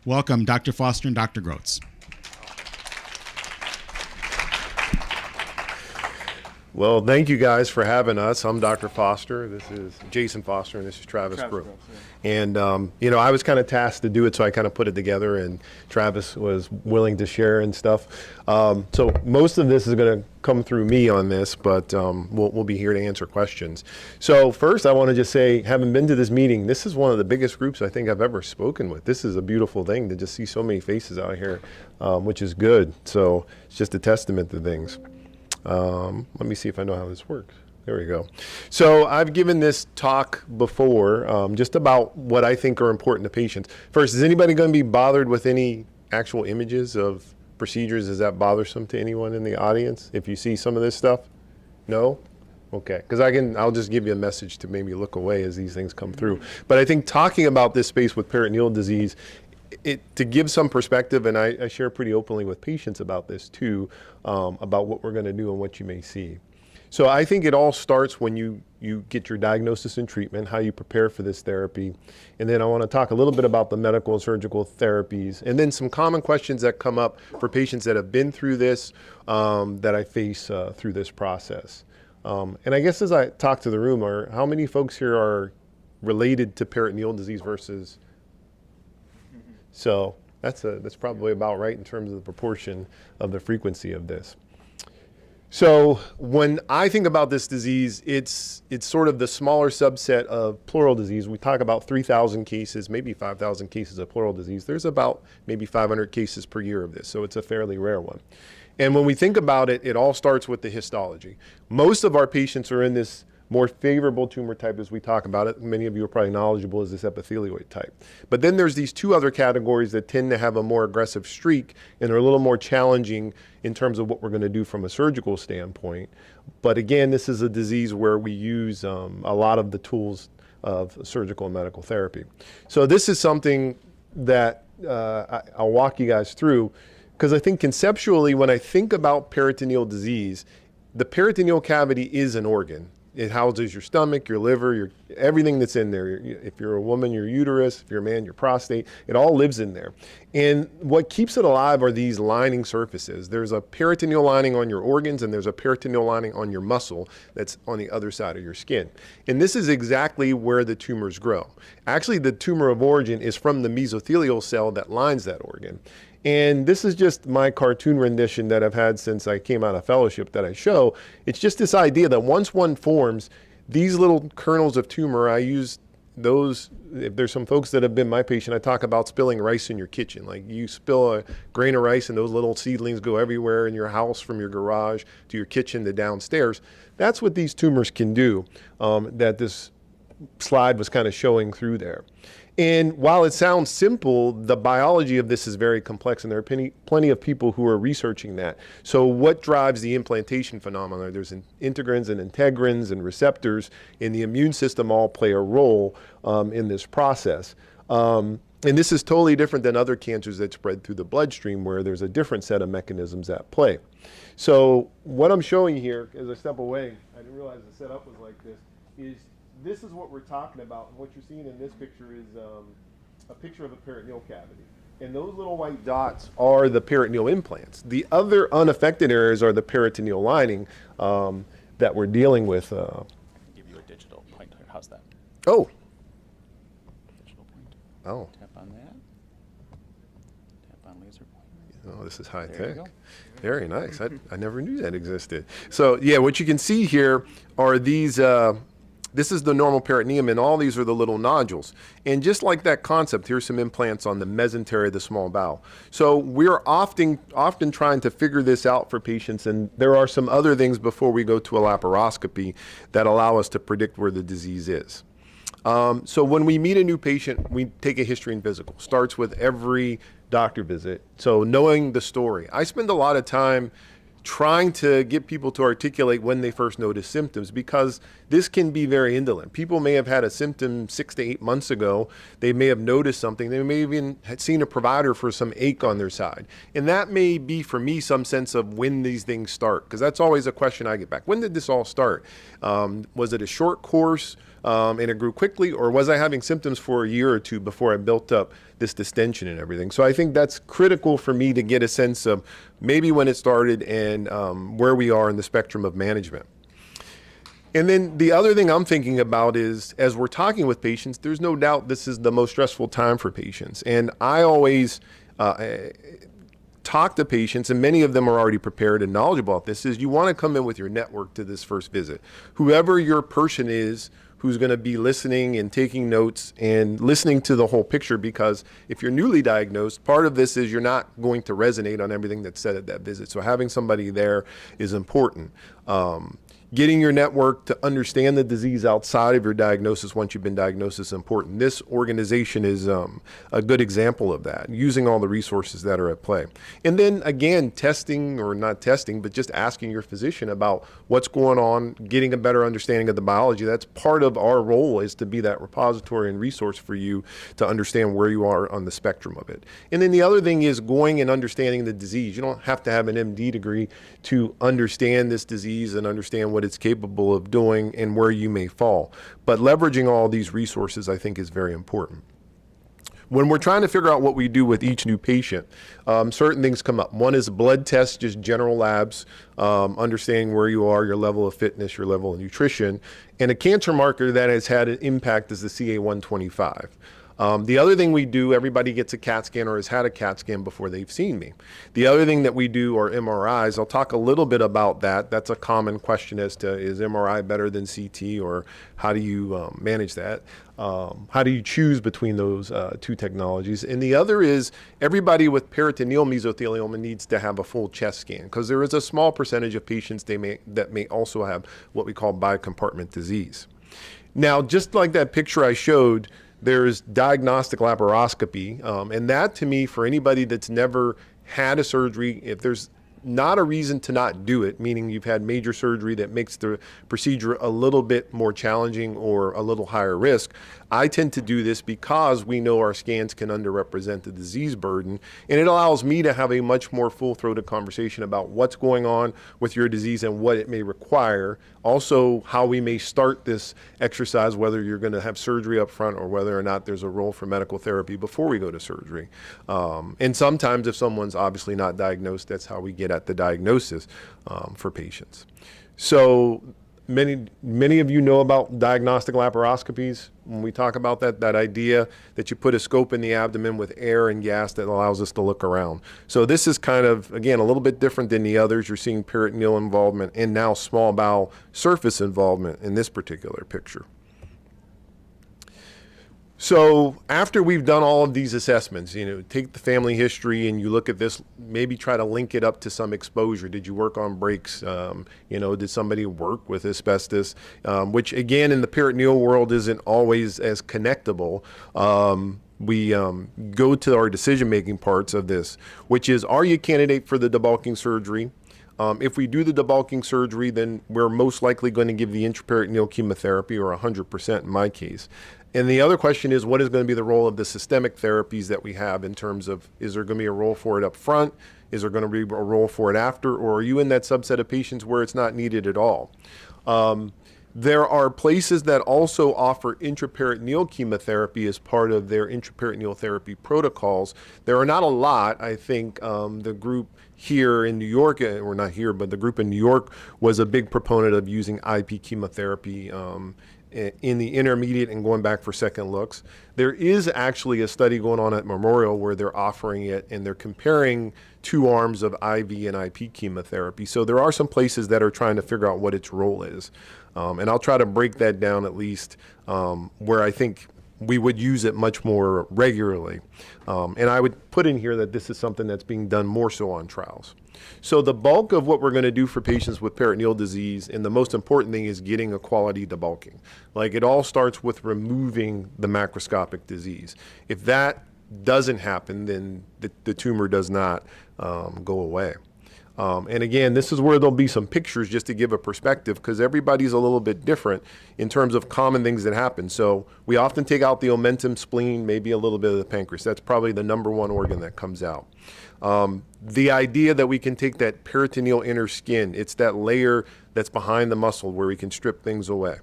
Welcome, Dr. Foster and Dr. Grotz. Well, thank you guys for having us. I'm Dr. Foster. This is Jason Foster, and this is Travis Grotz. And, I was kind of tasked to do it, so I kind of put it together, and Travis was willing to share and stuff. So most of this is going to come through me on this, but we'll be here to answer questions. So first, I want to just say, having been to this meeting, this is one of the biggest groups I think I've ever spoken with. This is a beautiful thing to just see so many faces out here, which is good. So it's just a testament to things. Let me see if I know how this works. There we go. So I've given this talk before, just about what I think are important to patients. First, is anybody going to be bothered with any actual images of procedures? Is that bothersome to anyone in the audience if you see some of this stuff? No? Okay, because I'll just give you a message to maybe look away as these things come through. But I think talking about this space with peritoneal disease, to give some perspective, and I share pretty openly with patients about this too, about what we're going to do and what you may see. So I think it all starts when you get your diagnosis and treatment, how you prepare for this therapy. And then I want to talk a little bit about the medical and surgical therapies, and then some common questions that come up for patients that have been through this, that I face through this process. And I guess as I talk to the room, how many folks here are related to peritoneal disease versus? So that's probably about right in terms of the proportion of the frequency of this. So when I think about this disease, it's sort of the smaller subset of pleural disease. We talk about 3,000 cases, maybe 5,000 cases of pleural disease. There's about maybe 500 cases per year of this, so it's a fairly rare one. And when we think about it, it all starts with the histology. Most of our patients are in this more favorable tumor type as we talk about it. Many of you are probably knowledgeable as this epithelioid type. But then there's these two other categories that tend to have a more aggressive streak and are a little more challenging in terms of what we're going to do from a surgical standpoint. But again, this is a disease where we use a lot of the tools of surgical and medical therapy. So this is something that I'll walk you guys through, because I think conceptually when I think about peritoneal disease, the peritoneal cavity is an organ. It houses your stomach, your liver, everything that's in there. If you're a woman, your uterus. If you're a man, your prostate. It all lives in there. And what keeps it alive are these lining surfaces. There's a peritoneal lining on your organs, and there's a peritoneal lining on your muscle that's on the other side of your skin. And this is exactly where the tumors grow. Actually, the tumor of origin is from the mesothelial cell that lines that organ. And this is just my cartoon rendition that I've had since I came out of fellowship that I show. It's just this idea that once one forms, these little kernels of tumor, I use those, if there's some folks that have been my patient, I talk about spilling rice in your kitchen. Like you spill a grain of rice and those little seedlings go everywhere in your house, from your garage to your kitchen to downstairs. That's what these tumors can do, that this slide was kind of showing through there. And while it sounds simple, the biology of this is very complex, and there are plenty of people who are researching that. So what drives the implantation phenomenon? There's integrins and integrins and receptors, and the immune system all play a role in this process. And this is totally different than other cancers that spread through the bloodstream, where there's a different set of mechanisms at play. So what I'm showing here, as I step away, I didn't realize the setup was like this is what we're talking about. And what you're seeing in this picture is a picture of a peritoneal cavity. And those little white dots are the peritoneal implants. The other unaffected areas are the peritoneal lining that we're dealing with. I can give you a digital pointer. How's that? Oh. Digital pointer. Oh. Tap on that. Tap on laser pointer. Oh, this is high There you tech. go. Very nice. I never knew that existed. So yeah, what you can see here are these, this is the normal peritoneum, and all these are the little nodules. And just like that concept, here's some implants on the mesentery of the small bowel. So we're often trying to figure this out for patients, and there are some other things before we go to a laparoscopy that allow us to predict where the disease is. So when we meet a new patient, we take a history and physical. Starts with every doctor visit. So knowing the story. I spend a lot of time trying to get people to articulate when they first notice symptoms, because this can be very indolent. People may have had a symptom 6 to 8 months ago. They may have noticed something. They may even have seen a provider for some ache on their side. And that may be, for me, some sense of when these things start, because that's always a question I get back. When did this all start? Was it a short course? and it grew quickly, or was I having symptoms for a year or two before I built up this distension and everything? So I think that's critical for me to get a sense of maybe when it started and where we are in the spectrum of management. And then the other thing I'm thinking about is, as we're talking with patients, there's no doubt this is the most stressful time for patients. And I always talk to patients, and many of them are already prepared and knowledgeable about this, is you want to come in with your network to this first visit. Whoever your person is who's going to be listening and taking notes and listening to the whole picture, because if you're newly diagnosed, part of this is you're not going to resonate on everything that's said at that visit. So having somebody there is important. Getting your network to understand the disease outside of your diagnosis once you've been diagnosed is important. This organization is a good example of that, using all the resources that are at play. And then again, testing, or not testing, but just asking your physician about what's going on, getting a better understanding of the biology. That's part of our role, is to be that repository and resource for you to understand where you are on the spectrum of it. And then the other thing is going and understanding the disease. You don't have to have an MD degree to understand this disease and understand what it's capable of doing and where you may fall. But leveraging all these resources, I think, is very important. When we're trying to figure out what we do with each new patient, certain things come up. One is blood tests, just general labs, understanding where you are, your level of fitness, your level of nutrition. And a cancer marker that has had an impact is the CA-125. The other thing we do, everybody gets a CAT scan or has had a CAT scan before they've seen me. The other thing that we do are MRIs. I'll talk a little bit about that. That's a common question as to, is MRI better than CT, or how do you manage that? How do you choose between those two technologies? And the other is, everybody with peritoneal mesothelioma needs to have a full chest scan, because there is a small percentage of patients that may also have what we call bicompartment disease. Now, just like that picture I showed, there's diagnostic laparoscopy, and that, to me, for anybody that's never had a surgery, if there's not a reason to not do it, meaning you've had major surgery that makes the procedure a little bit more challenging or a little higher risk, I tend to do this because we know our scans can underrepresent the disease burden, and it allows me to have a much more full-throated conversation about what's going on with your disease and what it may require. Also, how we may start this exercise, whether you're going to have surgery up front or whether or not there's a role for medical therapy before we go to surgery. And sometimes, if someone's obviously not diagnosed, that's how we get at the diagnosis for patients. So many of you know about diagnostic laparoscopies. When we talk about that idea that you put a scope in the abdomen with air and gas that allows us to look around. So this is kind of, again, a little bit different than the others. You're seeing peritoneal involvement and now small bowel surface involvement in this particular picture. So after we've done all of these assessments, take the family history and you look at this, maybe try to link it up to some exposure. Did you work on breaks? Did somebody work with asbestos? Which, again, in the peritoneal world isn't always as connectable. We go to our decision-making parts of this, which is, are you a candidate for the debulking surgery? If we do the debulking surgery, then we're most likely going to give the intraperitoneal chemotherapy, or 100% in my case. And the other question is, what is going to be the role of the systemic therapies that we have, in terms of, is there going to be a role for it up front? Is there going to be a role for it after? Or are you in that subset of patients where it's not needed at all? There are places that also offer intraperitoneal chemotherapy as part of their intraperitoneal therapy protocols. There are not a lot. I think the group here in New York, or not here, but the group in New York was a big proponent of using IP chemotherapy in the intermediate and going back for second looks. There is actually a study going on at Memorial where they're offering it, and they're comparing two arms of IV and IP chemotherapy. So there are some places that are trying to figure out what its role is. And I'll try to break that down, at least where I think we would use it much more regularly. And I would put in here that this is something that's being done more so on trials. So the bulk of what we're going to do for patients with peritoneal disease, and the most important thing, is getting a quality debulking. Like, it all starts with removing the macroscopic disease. If that doesn't happen, then the tumor does not go away. And again, this is where there'll be some pictures just to give a perspective, because everybody's a little bit different in terms of common things that happen. So we often take out the omentum, spleen, maybe a little bit of the pancreas. That's probably the number one organ that comes out. The idea that we can take that peritoneal inner skin, it's that layer that's behind the muscle where we can strip things away.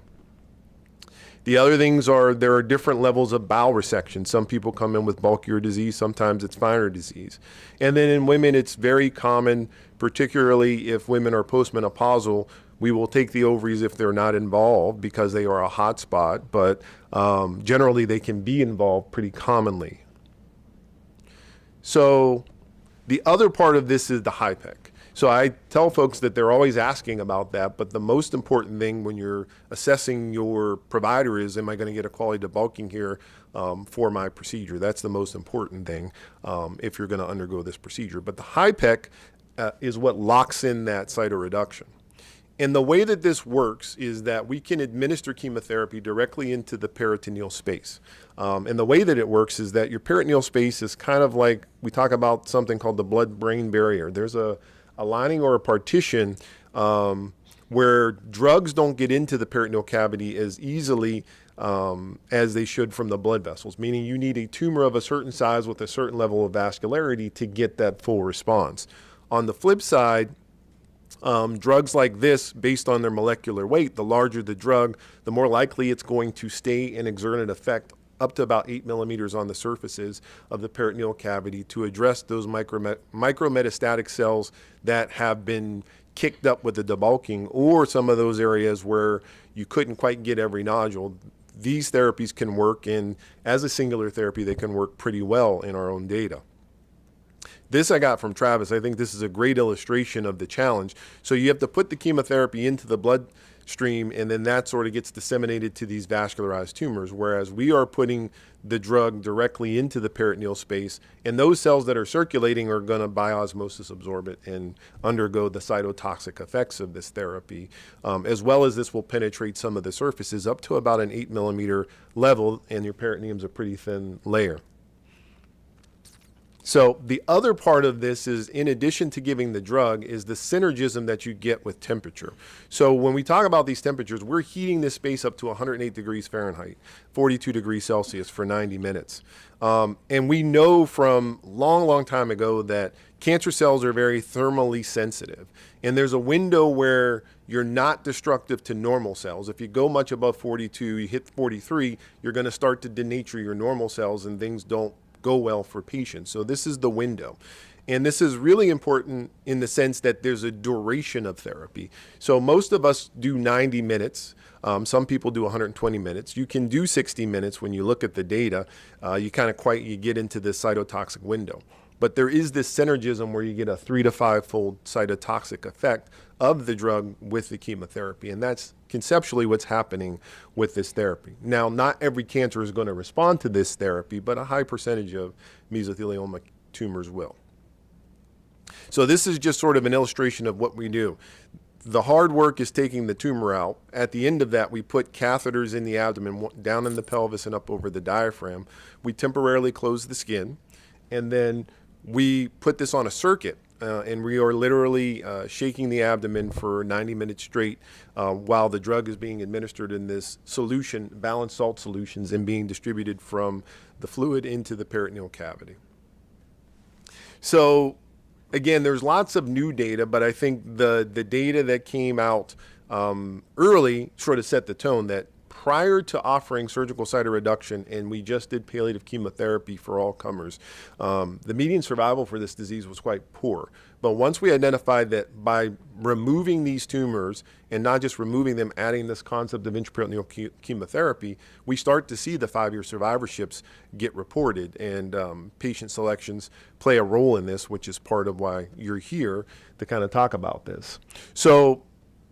The other things are there are different levels of bowel resection. Some people come in with bulkier disease, sometimes it's finer disease. And then in women, it's very common, particularly if women are postmenopausal, we will take the ovaries if they're not involved because they are a hot spot, but generally they can be involved pretty commonly. So the other part of this is the HIPEC. So I tell folks that they're always asking about that, but the most important thing when you're assessing your provider is, am I going to get a quality debulking here for my procedure? That's the most important thing if you're going to undergo this procedure. But the HIPEC is what locks in that cytoreduction. And the way that this works is that we can administer chemotherapy directly into the peritoneal space. And the way that it works is that your peritoneal space is kind of like, we talk about something called the blood-brain barrier. There's a lining or a partition where drugs don't get into the peritoneal cavity as easily as they should from the blood vessels, meaning you need a tumor of a certain size with a certain level of vascularity to get that full response. On the flip side, drugs like this, based on their molecular weight, the larger the drug, the more likely it's going to stay and exert an effect up to about 8 millimeters on the surfaces of the peritoneal cavity to address those micrometastatic cells that have been kicked up with the debulking, or some of those areas where you couldn't quite get every nodule. These therapies can work, and as a singular therapy, they can work pretty well in our own data. This I got from Travis. I think this is a great illustration of the challenge. So you have to put the chemotherapy into the bloodstream, and then that sort of gets disseminated to these vascularized tumors, whereas we are putting the drug directly into the peritoneal space, and those cells that are circulating are going to by osmosis absorb it and undergo the cytotoxic effects of this therapy, as well as this will penetrate some of the surfaces up to about an 8 millimeter level, and your peritoneum's a pretty thin layer. So the other part of this is, in addition to giving the drug, is the synergism that you get with temperature. So when we talk about these temperatures, we're heating this space up to 108 degrees Fahrenheit, 42 degrees Celsius for 90 minutes. And we know from long time ago that cancer cells are very thermally sensitive. And there's a window where you're not destructive to normal cells. If you go much above 42, you hit 43, you're going to start to denature your normal cells, and things don't go well for patients. So this is the window. And this is really important in the sense that there's a duration of therapy. So most of us do 90 minutes. Some people do 120 minutes. You can do 60 minutes when you look at the data. You get into this cytotoxic window. But there is this synergism where you get a 3 to 5-fold cytotoxic effect of the drug with the chemotherapy. And that's conceptually what's happening with this therapy. Now, not every cancer is going to respond to this therapy, but a high percentage of mesothelioma tumors will. So this is just sort of an illustration of what we do. The hard work is taking the tumor out. At the end of that, we put catheters in the abdomen, down in the pelvis and up over the diaphragm. We temporarily close the skin, and then we put this on a circuit, and we are literally shaking the abdomen for 90 minutes straight while the drug is being administered in this solution, balanced salt solutions, and being distributed from the fluid into the peritoneal cavity. So again, there's lots of new data, but I think the data that came out early sort of set the tone that prior to offering surgical cytoreduction, and we just did palliative chemotherapy for all comers, the median survival for this disease was quite poor. But once we identified that by removing these tumors, and not just removing them, adding this concept of intraperitoneal chemotherapy, we start to see the 5-year survivorships get reported, and patient selections play a role in this, which is part of why you're here to kind of talk about this. So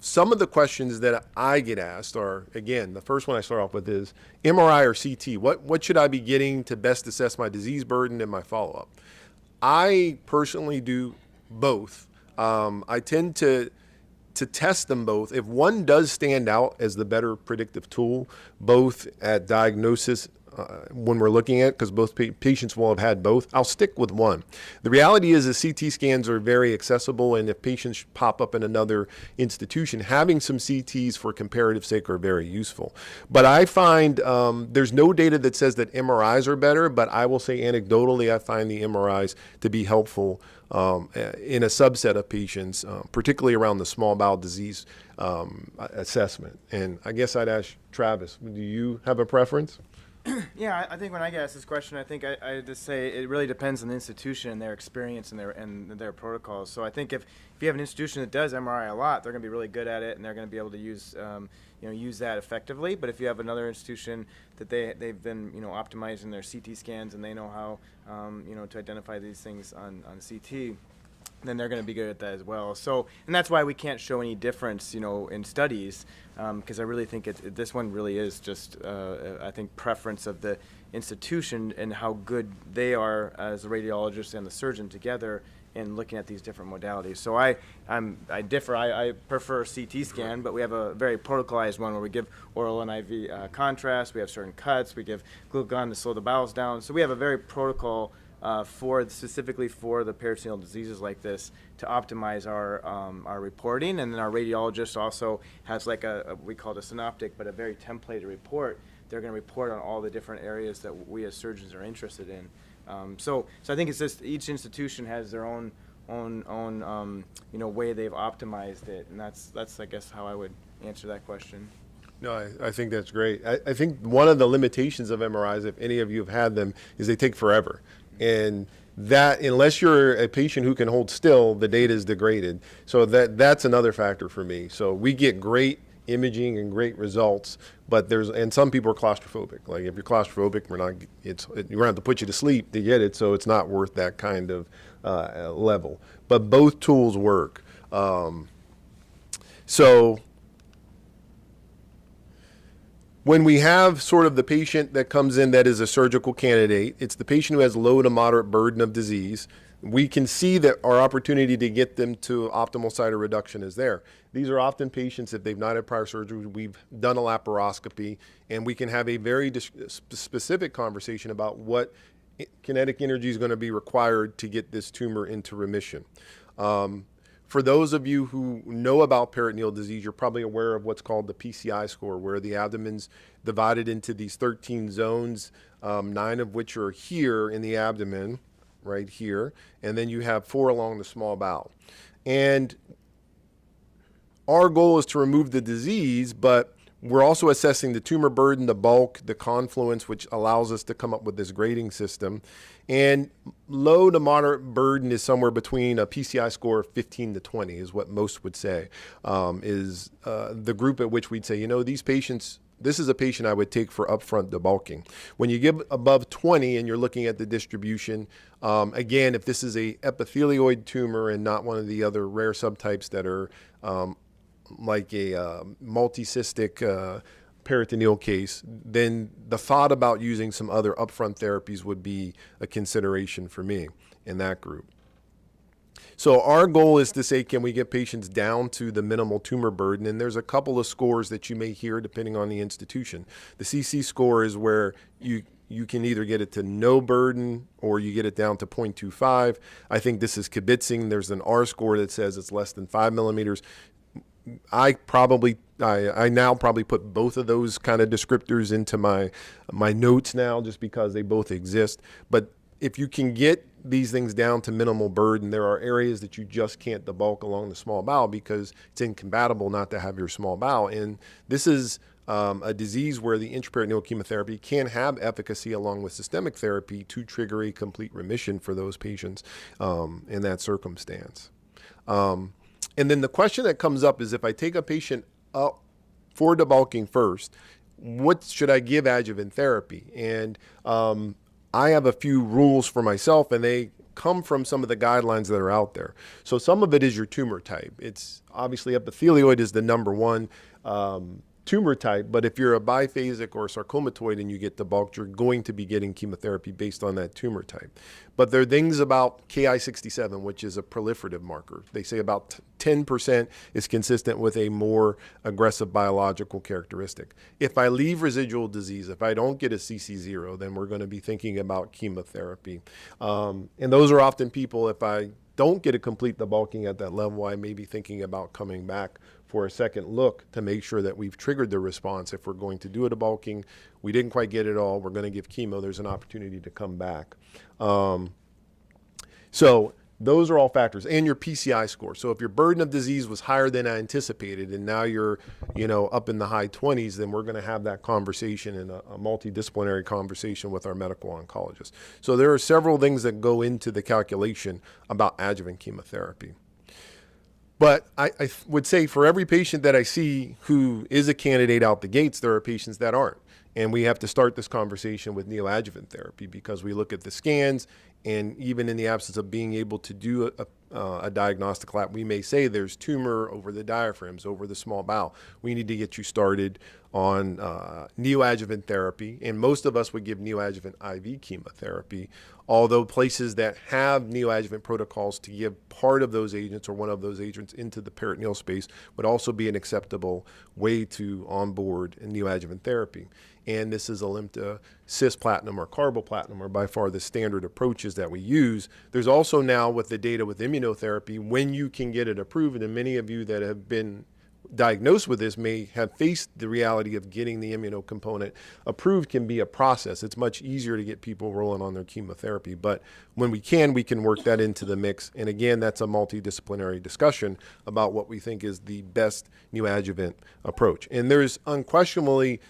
some of the questions that I get asked are, again, the first one I start off with is MRI or CT. What should I be getting to best assess my disease burden and my follow-up? I personally do both. I tend to test them both. If one does stand out as the better predictive tool, both at diagnosis when we're looking at, because both patients will have had both. I'll stick with one. The reality is that CT scans are very accessible, and if patients pop up in another institution, having some CTs for comparative sake are very useful. But I find there's no data that says that MRIs are better, but I will say anecdotally I find the MRIs to be helpful in a subset of patients, particularly around the small bowel disease assessment. And I guess I'd ask Travis, do you have a preference? Yeah, I think when I get asked this question, I think I just say it really depends on the institution and their experience and their protocols. So I think if you have an institution that does MRI a lot, they're going to be really good at it, and they're going to be able to use use that effectively. But if you have another institution that they've been optimizing their CT scans and they know how to identify these things on CT, then they're going to be good at that as well. So, and that's why we can't show any difference, in studies, because I really think this one really is just, I think, preference of the institution and how good they are as the radiologist and the surgeon together in looking at these different modalities. So I differ. I prefer CT scan, but we have a very protocolized one where we give oral and IV contrast. We have certain cuts. We give glucagon to slow the bowels down. So we have a very protocol specifically for the peritoneal diseases like this to optimize our reporting. And then our radiologist also has like we call it a synoptic, but a very templated report. They're going to report on all the different areas that we as surgeons are interested in. So I think it's just each institution has their own way they've optimized it, and that's I guess how I would answer that question. No, I think that's great. I think one of the limitations of MRIs, if any of you have had them, is they take forever. And that, unless you're a patient who can hold still, the data is degraded. So that's another factor for me. So we get great imaging and great results, but and some people are claustrophobic. Like if you're claustrophobic, we're going to have to put you to sleep to get it, so it's not worth that kind of level. But both tools work. So when we have sort of the patient that comes in that is a surgical candidate, it's the patient who has low to moderate burden of disease. We can see that our opportunity to get them to optimal site of reduction is there. These are often patients, if they've not had prior surgery, we've done a laparoscopy, and we can have a very specific conversation about what kinetic energy is going to be required to get this tumor into remission. For those of you who know about peritoneal disease, you're probably aware of what's called the PCI score, where the abdomen's divided into these 13 zones, 9 of which are here in the abdomen, right here, and then you have 4 along the small bowel. And our goal is to remove the disease, but we're also assessing the tumor burden, the bulk, the confluence, which allows us to come up with this grading system. And low to moderate burden is somewhere between a PCI score of 15 to 20 is what most would say, is the group at which we'd say, these patients, this is a patient I would take for upfront debulking. When you get above 20 and you're looking at the distribution, again, if this is a epithelioid tumor and not one of the other rare subtypes that are like a multicystic peritoneal case, then the thought about using some other upfront therapies would be a consideration for me in that group. So our goal is to say, can we get patients down to the minimal tumor burden? And there's a couple of scores that you may hear depending on the institution. The CC score is where you can either get it to no burden or you get it down to 0.25. I think this is kibitzing. There's an R score that says it's less than 5 millimeters. I now probably put both of those kind of descriptors into my notes now, just because they both exist. But if you can get these things down to minimal burden, there are areas that you just can't debulk along the small bowel because it's incompatible not to have your small bowel. And this is a disease where the intraperitoneal chemotherapy can have efficacy along with systemic therapy to trigger a complete remission for those patients in that circumstance. And then the question that comes up is, if I take a patient up for debulking first, what should I give adjuvant therapy? And I have a few rules for myself, and they come from some of the guidelines that are out there. So some of it is your tumor type. It's obviously epithelioid is the number one. tumor type, but if you're a biphasic or sarcomatoid and you get debulked, you're going to be getting chemotherapy based on that tumor type. But there are things about Ki-67, which is a proliferative marker. They say about 10% is consistent with a more aggressive biological characteristic. If I leave residual disease, if I don't get a CC0, then we're going to be thinking about chemotherapy. And those are often people, if I don't get a complete debulking at that level, I may be thinking about coming back for a second look to make sure that we've triggered the response. If we're going to do a debulking, we didn't quite get it all, we're going to give chemo, there's an opportunity to come back. So those are all factors, and your PCI score. So if your burden of disease was higher than I anticipated, and now you're, up in the high 20s, then we're going to have that conversation and a multidisciplinary conversation with our medical oncologist. So there are several things that go into the calculation about adjuvant chemotherapy. But I would say for every patient that I see who is a candidate out the gates, there are patients that aren't. And we have to start this conversation with neoadjuvant therapy because we look at the scans, and even in the absence of being able to do a diagnostic lab, we may say there's tumor over the diaphragms, over the small bowel. We need to get you started on neoadjuvant therapy. And most of us would give neoadjuvant IV chemotherapy, although places that have neoadjuvant protocols to give part of those agents or one of those agents into the peritoneal space would also be an acceptable way to onboard neoadjuvant therapy. And this is Alimta, cisplatin, or carboplatin are by far the standard approaches that we use. There's also now with the data with immunotherapy, when you can get it approved, and many of you that have been diagnosed with this may have faced the reality of getting the immunocomponent approved can be a process. It's much easier to get people rolling on their chemotherapy, but when we can work that into the mix. And again, that's a multidisciplinary discussion about what we think is the best neoadjuvant approach. And there's unquestionably,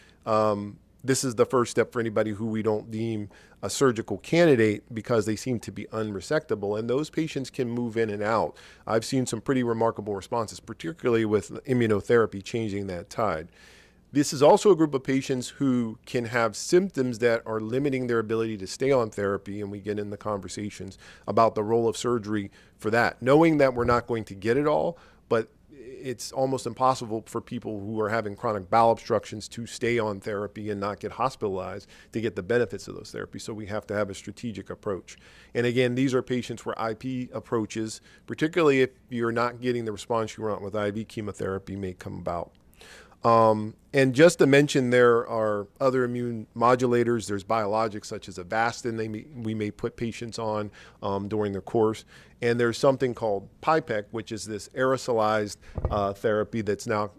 this is the first step for anybody who we don't deem a surgical candidate because they seem to be unresectable, and those patients can move in and out. I've seen some pretty remarkable responses, particularly with immunotherapy changing that tide. This is also a group of patients who can have symptoms that are limiting their ability to stay on therapy, and we get in the conversations about the role of surgery for that, knowing that we're not going to get it all, but it's almost impossible for people who are having chronic bowel obstructions to stay on therapy and not get hospitalized to get the benefits of those therapies. So we have to have a strategic approach. And again, these are patients where IP approaches, particularly if you're not getting the response you want with IV chemotherapy, may come about. And just to mention, there are other immune modulators. There's biologics such as Avastin we may put patients on during the course. And there's something called HIPEC, which is this aerosolized therapy that's now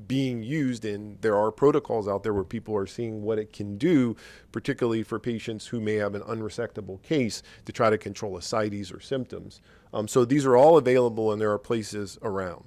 being used. And there are protocols out there where people are seeing what it can do, particularly for patients who may have an unresectable case to try to control ascites or symptoms. So these are all available, and there are places around.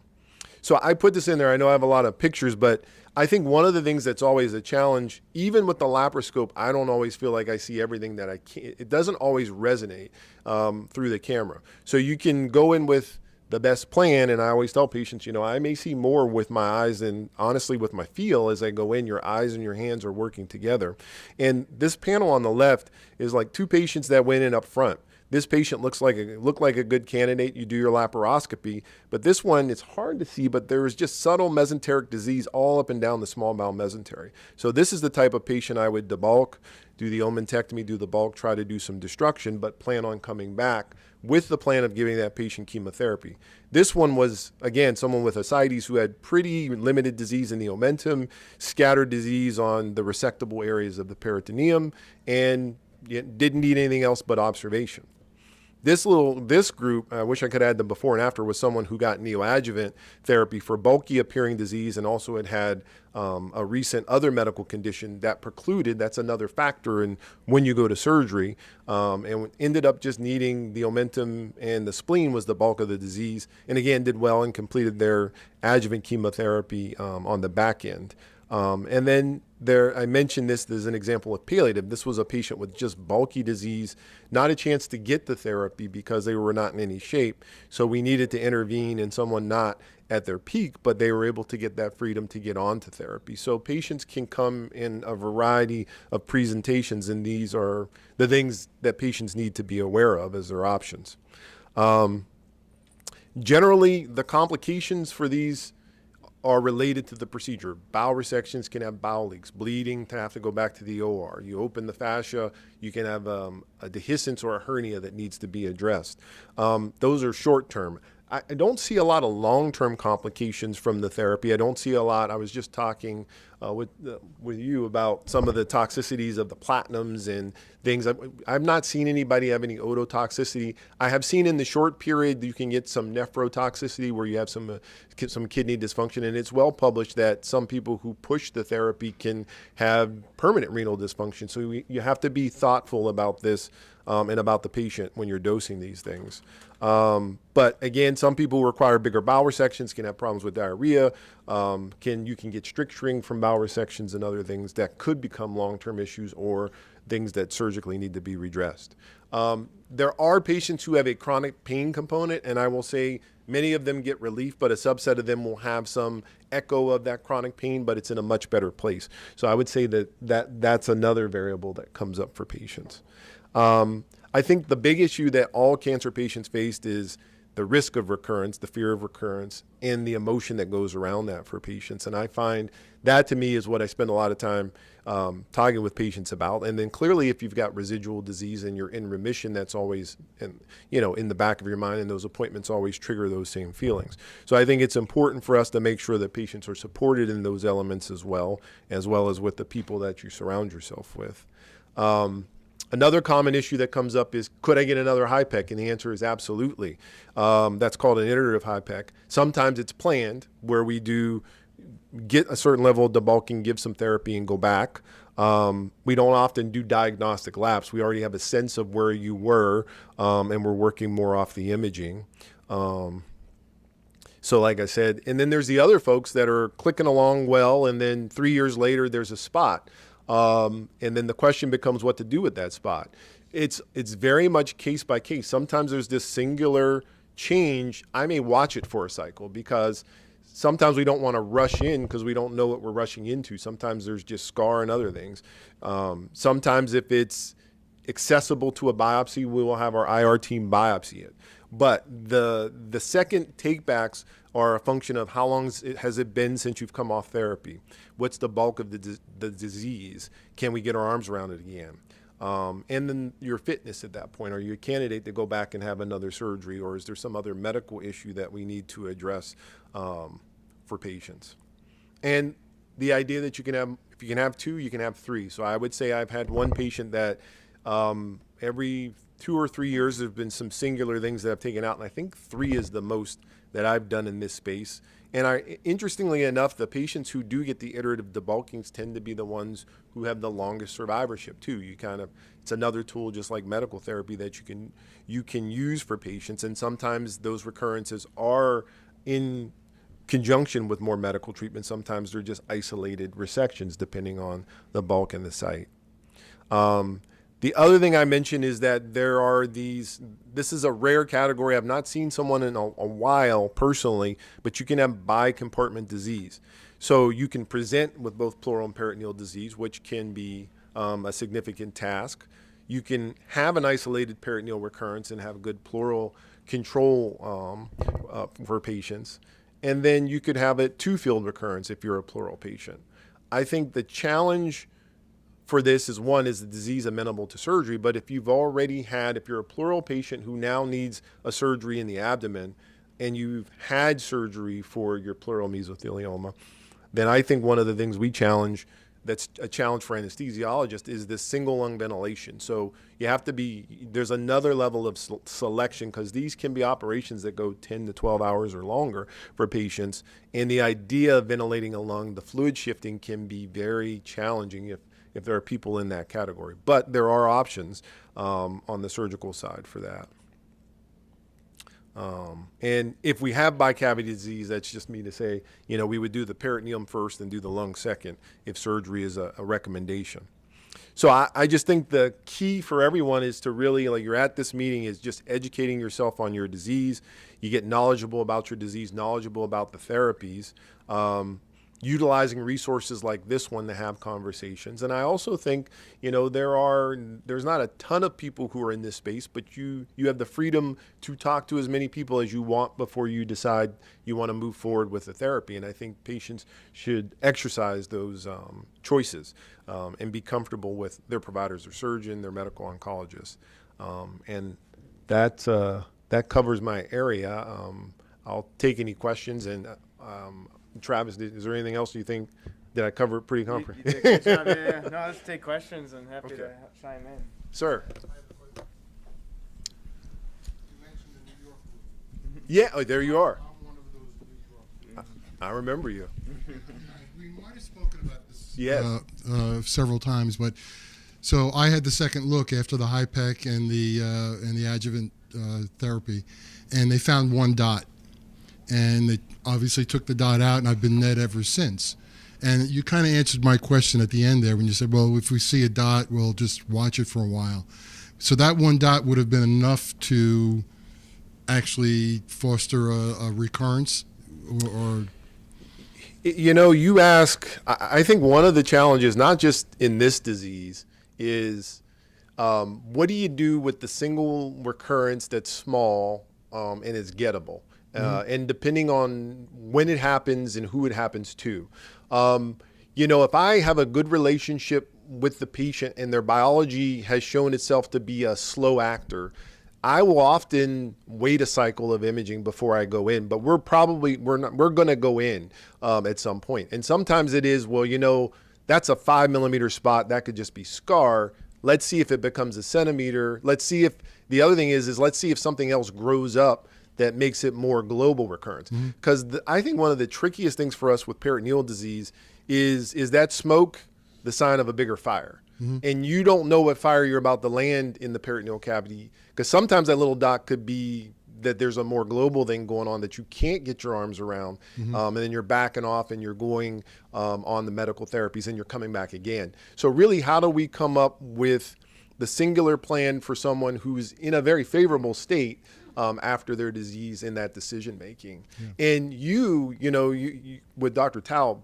So I put this in there. I know I have a lot of pictures, but I think one of the things that's always a challenge, even with the laparoscope, I don't always feel like I see everything that I can. It doesn't always resonate through the camera. So you can go in with the best plan, and I always tell patients, I may see more with my eyes than honestly with my feel as I go in. Your eyes and your hands are working together. And this panel on the left is like two patients that went in up front. This patient looked like a good candidate. You do your laparoscopy, but this one, it's hard to see, but there is just subtle mesenteric disease all up and down the small bowel mesentery. So this is the type of patient I would debulk, do the omentectomy, do the bulk, try to do some destruction, but plan on coming back with the plan of giving that patient chemotherapy. This one was, again, someone with ascites who had pretty limited disease in the omentum, scattered disease on the resectable areas of the peritoneum, and didn't need anything else but observation. This group, I wish I could add the before and after, was someone who got neoadjuvant therapy for bulky appearing disease and also had a recent other medical condition that precluded, that's another factor in when you go to surgery, and ended up just needing the omentum and the spleen was the bulk of the disease, and again, did well and completed their adjuvant chemotherapy on the back end. And then I mentioned this as an example of palliative. This was a patient with just bulky disease, not a chance to get the therapy because they were not in any shape. So we needed to intervene in someone not at their peak, but they were able to get that freedom to get on to therapy. So patients can come in a variety of presentations, and these are the things that patients need to be aware of as their options. Generally, the complications for these are related to the procedure. Bowel resections can have bowel leaks, bleeding to have to go back to the OR. You open the fascia, you can have a dehiscence or a hernia that needs to be addressed. Those are short term. I don't see a lot of long-term complications from the therapy. I don't see a lot. I was just talking with you about some of the toxicities of the platinums and things. I've not seen anybody have any ototoxicity. I have seen in the short period you can get some nephrotoxicity where you have some kidney dysfunction, and it's well published that some people who push the therapy can have permanent renal dysfunction. So you have to be thoughtful about this and about the patient when you're dosing these things. But again, some people who require bigger bowel resections can have problems with diarrhea. You can get stricturing from bowel resections and other things that could become long-term issues or things that surgically need to be redressed. There are patients who have a chronic pain component, and I will say many of them get relief, but a subset of them will have some echo of that chronic pain, but it's in a much better place. So I would say that's another variable that comes up for patients. I think the big issue that all cancer patients faced is the risk of recurrence, the fear of recurrence, and the emotion that goes around that for patients. And I find that, to me, is what I spend a lot of time talking with patients about. And then clearly, if you've got residual disease and you're in remission, that's always in the back of your mind, and those appointments always trigger those same feelings. So I think it's important for us to make sure that patients are supported in those elements as well as with the people that you surround yourself with. Another common issue that comes up is, could I get another HIPEC? And the answer is absolutely. That's called an iterative HIPEC. Sometimes it's planned, where we do get a certain level of debulking, give some therapy, and go back. We don't often do diagnostic labs. We already have a sense of where you were, and we're working more off the imaging. So like I said, and then there's the other folks that are clicking along well, and then 3 years later, there's a spot. And then the question becomes what to do with that spot. It's very much case by case. Sometimes there's this singular change. I may watch it for a cycle because sometimes we don't want to rush in because we don't know what we're rushing into. Sometimes there's just scar and other things. Sometimes if it's accessible to a biopsy, we will have our IR team biopsy it. But the second takebacks are a function of how long has it been since you've come off therapy? What's the bulk of the disease? Can we get our arms around it again? And then your fitness at that point. Are you a candidate to go back and have another surgery, or is there some other medical issue that we need to address for patients? And the idea that if you can have two, you can have three. So I would say I've had one patient that every 2 or 3 years there have been some singular things that I've taken out, and I think 3 is the most that I've done in this space. And interestingly enough, the patients who do get the iterative debulkings tend to be the ones who have the longest survivorship too. It's another tool, just like medical therapy, that you can use for patients. And sometimes those recurrences are in conjunction with more medical treatment. Sometimes they're just isolated resections, depending on the bulk and the site. The other thing I mentioned is that there are this is a rare category. I've not seen someone in a while personally, but you can have bicompartment disease. So you can present with both pleural and peritoneal disease, which can be a significant task. You can have an isolated peritoneal recurrence and have good pleural control for patients. And then you could have a two-field recurrence if you're a pleural patient. I think the challenge for this is the disease amenable to surgery, but if you're a pleural patient who now needs a surgery in the abdomen and you've had surgery for your pleural mesothelioma, then I think one of the things we challenge that's a challenge for anesthesiologists is this single lung ventilation. So there's another level of selection, because these can be operations that go 10 to 12 hours or longer for patients. And the idea of ventilating a lung, the fluid shifting can be very challenging if there are people in that category. But there are options on the surgical side for that. And if we have bicavity disease, that's just me to say, we would do the peritoneum first and do the lung second if surgery is a recommendation. So I just think the key for everyone is to really, you're at this meeting, is just educating yourself on your disease. You get knowledgeable about your disease, knowledgeable about the therapies. utilizing resources like this one to have conversations. And I also think, there's not a ton of people who are in this space, but you have the freedom to talk to as many people as you want before you decide you want to move forward with the therapy. And I think patients should exercise those choices and be comfortable with their providers, their surgeon, their medical oncologist. And that covers my area. I'll take any questions. And Travis, is there anything else you think? Did I cover it pretty comprehensively? You did a good job. Yeah. No, let's take questions and happy to chime in. Sir. You mentioned the New York group. Yeah, there you are. I'm one of those New York. I remember you. We might have spoken about this Yes. several times, but so I had the second look after the HIPEC and the adjuvant therapy, and they found one dot, and they obviously took the dot out, and I've been net ever since. And you kind of answered my question at the end there when you said, well, if we see a dot, we'll just watch it for a while. So that one dot would have been enough to actually foster a recurrence or You ask, I think one of the challenges, not just in this disease, is what do you do with the single recurrence that's small and is gettable? And depending on when it happens and who it happens to. If I have a good relationship with the patient and their biology has shown itself to be a slow actor, I will often wait a cycle of imaging before I go in, but we're going to go in at some point. And sometimes it is, that's a 5 millimeter spot. That could just be scar. Let's see if it becomes a centimeter. Let's see if the other thing is let's see if something else grows up that makes it more global recurrence. Because I think one of the trickiest things for us with peritoneal disease is that smoke the sign of a bigger fire? And you don't know what fire you're about to land in the peritoneal cavity, because sometimes that little dot could be that there's a more global thing going on that you can't get your arms around, and then you're backing off and you're going on the medical therapies and you're coming back again. So really, how do we come up with the singular plan for someone who's in a very favorable state after their disease in that decision making? And you with Dr. Tao,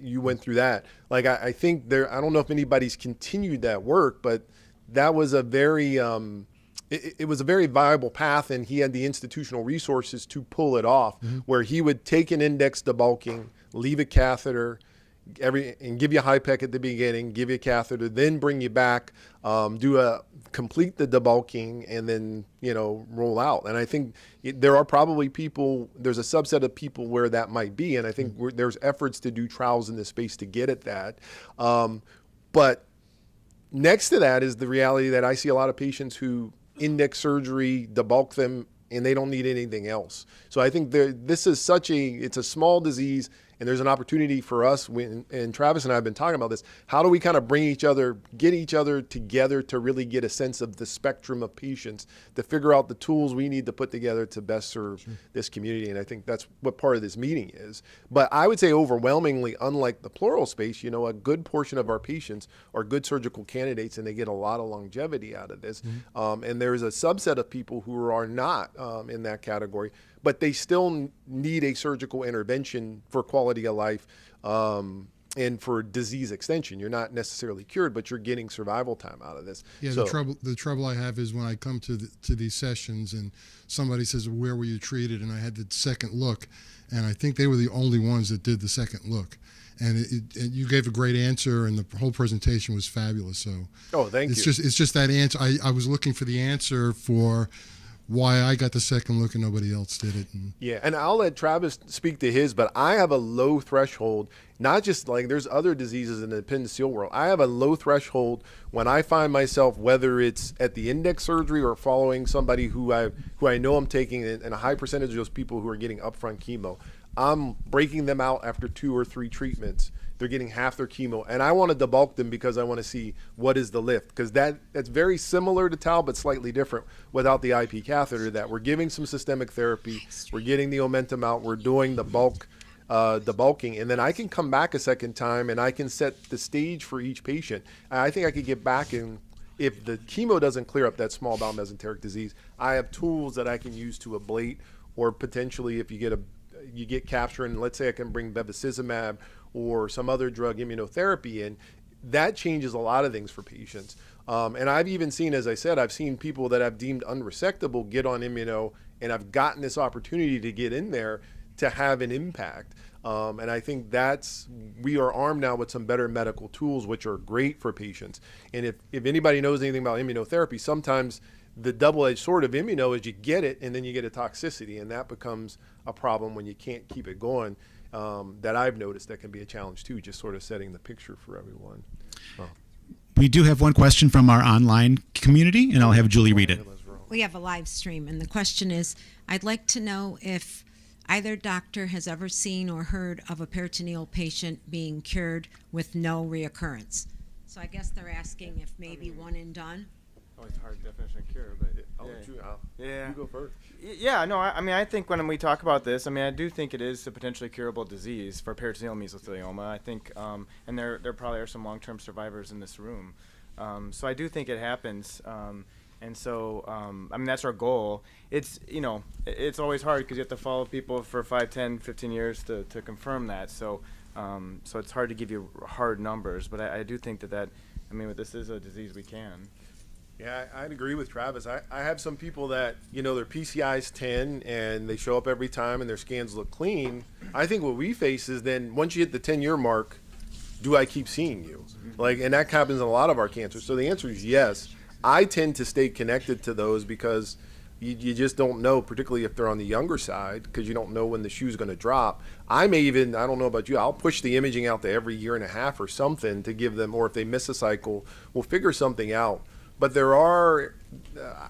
you went through that. Like I think I don't know if anybody's continued that work, but that was a very it was a very viable path, and he had the institutional resources to pull it off, where he would take an index debulking, leave a catheter, and give you a HIPEC at the beginning, give you a catheter, then bring you back, complete the debulking, and then roll out. And I think there are probably there's a subset of people where that might be, and I think there's efforts to do trials in this space to get at that. But next to that is the reality that I see a lot of patients who index surgery, debulk them, and they don't need anything else. So I think this is it's a small disease, and there's an opportunity for us, and Travis and I have been talking about this, how do we kind of get each other together to really get a sense of the spectrum of patients, to figure out the tools we need to put together to best serve this community. And I think that's what part of this meeting is. But I would say overwhelmingly, unlike the pleural space, a good portion of our patients are good surgical candidates, and they get a lot of longevity out of this. And there's a subset of people who are not in that category, but they still need a surgical intervention for quality of life and for disease extension. You're not necessarily cured, but you're getting survival time out of this. Yeah, so, the trouble I have is when I come to these sessions and somebody says, where were you treated? And I had the second look, and I think they were the only ones that did the second look. And you gave a great answer, and the whole presentation was fabulous. So, thank you. It's just that answer. I was looking for the answer for why I got the second look and nobody else did it. And I'll let Travis speak to his, but I have a low threshold, not just like there's other diseases in the appendicial world. I have a low threshold when I find myself, whether it's at the index surgery or following somebody who I know I'm taking, and a high percentage of those people who are getting upfront chemo, I'm breaking them out after 2 or 3 treatments. They're getting half their chemo, and I want to debulk them because I want to see what is the lift, because that's very similar to tau but slightly different without the IP catheter. That we're giving some systemic therapy, we're getting the omentum out, we're doing the debulking, and then I can come back a second time and I can set the stage for each patient. I think I could get back in. If the chemo doesn't clear up that small bowel mesenteric disease, I have tools that I can use to ablate, or potentially if you get capture, and let's say I can bring bevacizumab or some other drug immunotherapy, and that changes a lot of things for patients. And I've even seen, as I said, I've seen people that I've deemed unresectable get on immuno, and I've gotten this opportunity to get in there to have an impact. And I think we are armed now with some better medical tools, which are great for patients. And if anybody knows anything about immunotherapy, sometimes the double-edged sword of immuno is you get it and then you get a toxicity, and that becomes a problem when you can't keep it going. That I've noticed that can be a challenge too, just sort of setting the picture for everyone. We do have one question from our online community, and I'll have Julie read it. We have a live stream, and the question is, I'd like to know if either doctor has ever seen or heard of a peritoneal patient being cured with no reoccurrence. So I guess they're asking if maybe one and done. Always hard definition of cure, but I'll let you, yeah. You go first. Yeah, no, I mean, I think when we talk about this, I mean, I do think it is a potentially curable disease for peritoneal mesothelioma. I think, and there probably are some long-term survivors in this room. So I do think it happens. And so, I mean, that's our goal. It's, it's always hard because you have to follow people for 5, 10, 15 years to confirm that. So it's hard to give you hard numbers. But I do think that, I mean, this is a disease we can. Yeah, I'd agree with Travis. I have some people that, their PCI's 10 and they show up every time and their scans look clean. I think what we face is then once you hit the 10-year mark, do I keep seeing you? And that happens in a lot of our cancers. So the answer is yes. I tend to stay connected to those because you just don't know, particularly if they're on the younger side, because you don't know when the shoe's going to drop. I may even, I don't know about you, I'll push the imaging out to every year and a half or something to give them, or if they miss a cycle, we'll figure something out. But there are,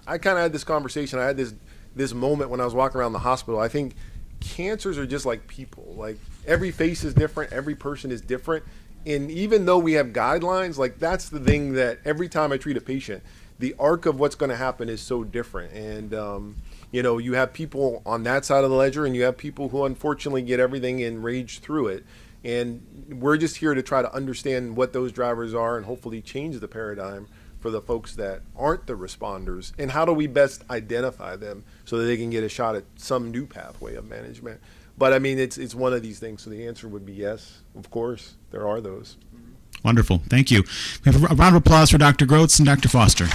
I kind of had this conversation, I had this moment when I was walking around the hospital. I think cancers are just like people. Like every face is different, every person is different. And even though we have guidelines, that's the thing that every time I treat a patient, the arc of what's going to happen is so different. And, you have people on that side of the ledger and you have people who unfortunately get everything and rage through it. And we're just here to try to understand what those drivers are and hopefully change the paradigm for the folks that aren't the responders, and how do we best identify them so that they can get a shot at some new pathway of management. But I mean, it's one of these things. So the answer would be yes, of course, there are those. Wonderful. Thank you. We have a round of applause for Dr. Grotz and Dr. Foster.